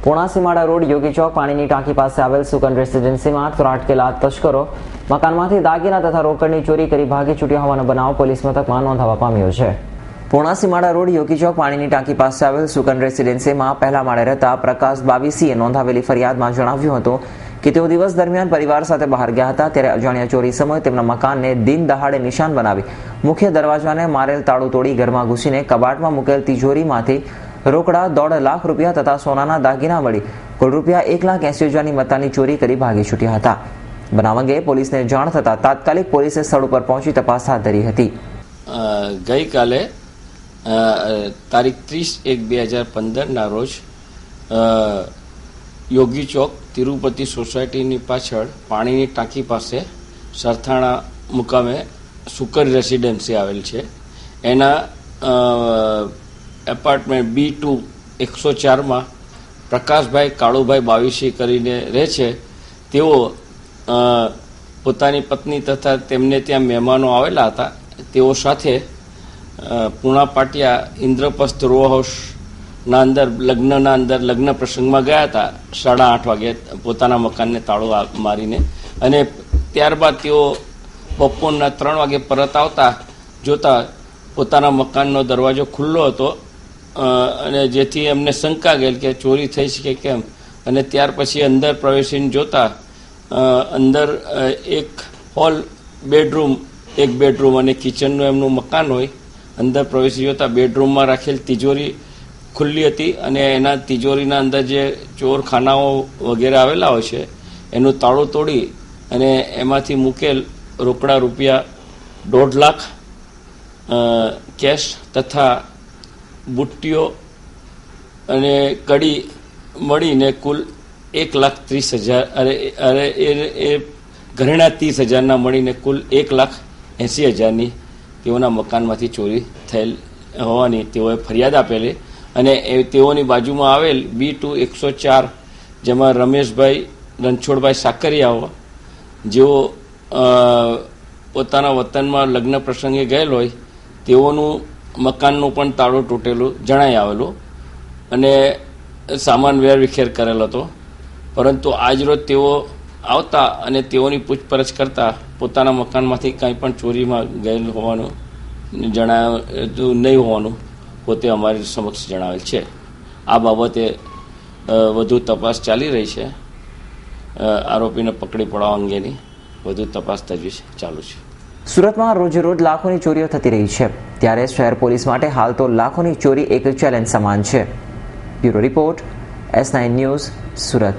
પૂર્ણાસીમાડા road યોગી ચોક પાણીની ટાંકી પાસે આવેલ સુકન રેસિડેન્સીમાં ત્રાટકેલા તસ્કરો મકાનમાંથી દાગીના તથા રોકડની ચોરી કરી ભાગી છૂટ્યા હોવાનો બનાવ પોલીસ મથકમાં નોંધાવા પામ્યો છે. પૂર્ણાસીમાડા રોડ યોગી ચોક પાણીની ટાંકી પાસે આવેલ સુકન રેસિડેન્સીમાં પહેલા માળે રહેતા પ્રકાશ બાવીસીએ નોંધાવેલી ફરિયાદમાં જણાવ્યું હતું કે તેઓ દિવસ દરમિયાન પરિવાર સાથે બહાર ગયા હતા ત્યારે અજાણ્યા ચોરી સમયે તેમના મકાનને દિન દહાડે નિશાન બનાવી મુખ્ય દરવાજાને મારેલ તાળું તોડી ઘરમાં ઘૂસીને કબાટમાં મૂકેલ તિજોરીમાંથી રોકડા 1.5 લાખ રૂપિયા તથા સોનાના દાગીના મળી કુલ રૂપિયા 1,80,000ની મત્તાની ચોરી કરી ભાગી છૂટ્યા હતા. બનાવ અંગે પોલીસને જાણ થતા તાત્કાલિક પોલીસે સ્થળ ઉપર પહોંચી તપાસ હાથ ધરી હતી. ગઈકાલે તારીખ 30/1/2015ના રોજ યોગી ચોક તિરુપતિ સોસાયટીની પાછળ પાણીની ટાંકી પાસે સરથાણા મુકામે સુકર રેસિડેન્સી આવેલ છે. એના એપાર્ટમેન્ટ B2 104માં પ્રકાશભાઈ કાળુભાઈ બાવીસી કરીને રહે છે. તેઓ પોતાની પત્ની તથા તેમને ત્યાં મહેમાનો આવેલા હતા. તેઓ સાથે પૂણા પાટિયા ઇન્દ્રપ્રસ્થ રો હાઉસના અંદર લગ્ન પ્રસંગમાં ગયા હતા 8:30 વાગે પોતાના મકાનને તાળું મારીને, અને ત્યારબાદ તેઓ બપોરના 3 વાગે પરત આવતા જોતા પોતાના મકાનનો દરવાજો ખુલ્લો હતો અને જેથી એમને શંકા ગયેલ કે ચોરી થઈ શકે કેમ. અને ત્યાર પછી અંદર પ્રવેશીને જોતા અંદર એક હોલ એક બેડરૂમ અને કિચનનું એમનું મકાન હોય. અંદર પ્રવેશી જોતા બેડરૂમમાં રાખેલ તિજોરી ખુલ્લી હતી અને એના તિજોરીના અંદર જે ચોરખાનાઓ વગેરે આવેલા હોય છે એનું તાળું તોડી અને એમાંથી મૂકેલ રોકડા રૂપિયા 1.5 લાખ કેશ તથા બુટ્ટીઓ અને કડી મળીને કુલ 1,30,000 એ ઘરેણા 30,000ના મળીને કુલ 1,80,000ની તેઓના મકાનમાંથી ચોરી થયેલ હોવાની તેઓએ ફરિયાદ આપેલી. અને તેઓની બાજુમાં આવેલ B2 104 જેમાં રમેશભાઈ રણછોડભાઈ સાકરિયાઓ જેઓ પોતાના વતનમાં લગ્ન પ્રસંગે ગયેલ હોય તેઓનું મકાનનું પણ તાળું તૂટેલું જણાઈ આવેલું અને સામાન વેરવિખેર કરેલ હતો. પરંતુ આજરોજ તેઓ આવતા અને તેઓની પૂછપરછ કરતા પોતાના મકાનમાંથી કંઈ પણ ચોરીમાં ગયેલ હોવાનું જણાવ્યું નહીં હોવાનું પોતે અમારી સમક્ષ જણાવેલ છે. આ બાબતે વધુ તપાસ ચાલી રહી છે. આરોપીને પકડી પાડવા અંગેની વધુ તપાસ તજવીજ ચાલુ છે. સુરતમાં રોજે રોજ લાખોની ચોરીઓ થતી રહી છે ત્યારે શહેર પોલીસ માટે હાલ તો લાખોની ચોરી એક ચેલેન્જ સમાન છે. Bureau report S9 news, Surat.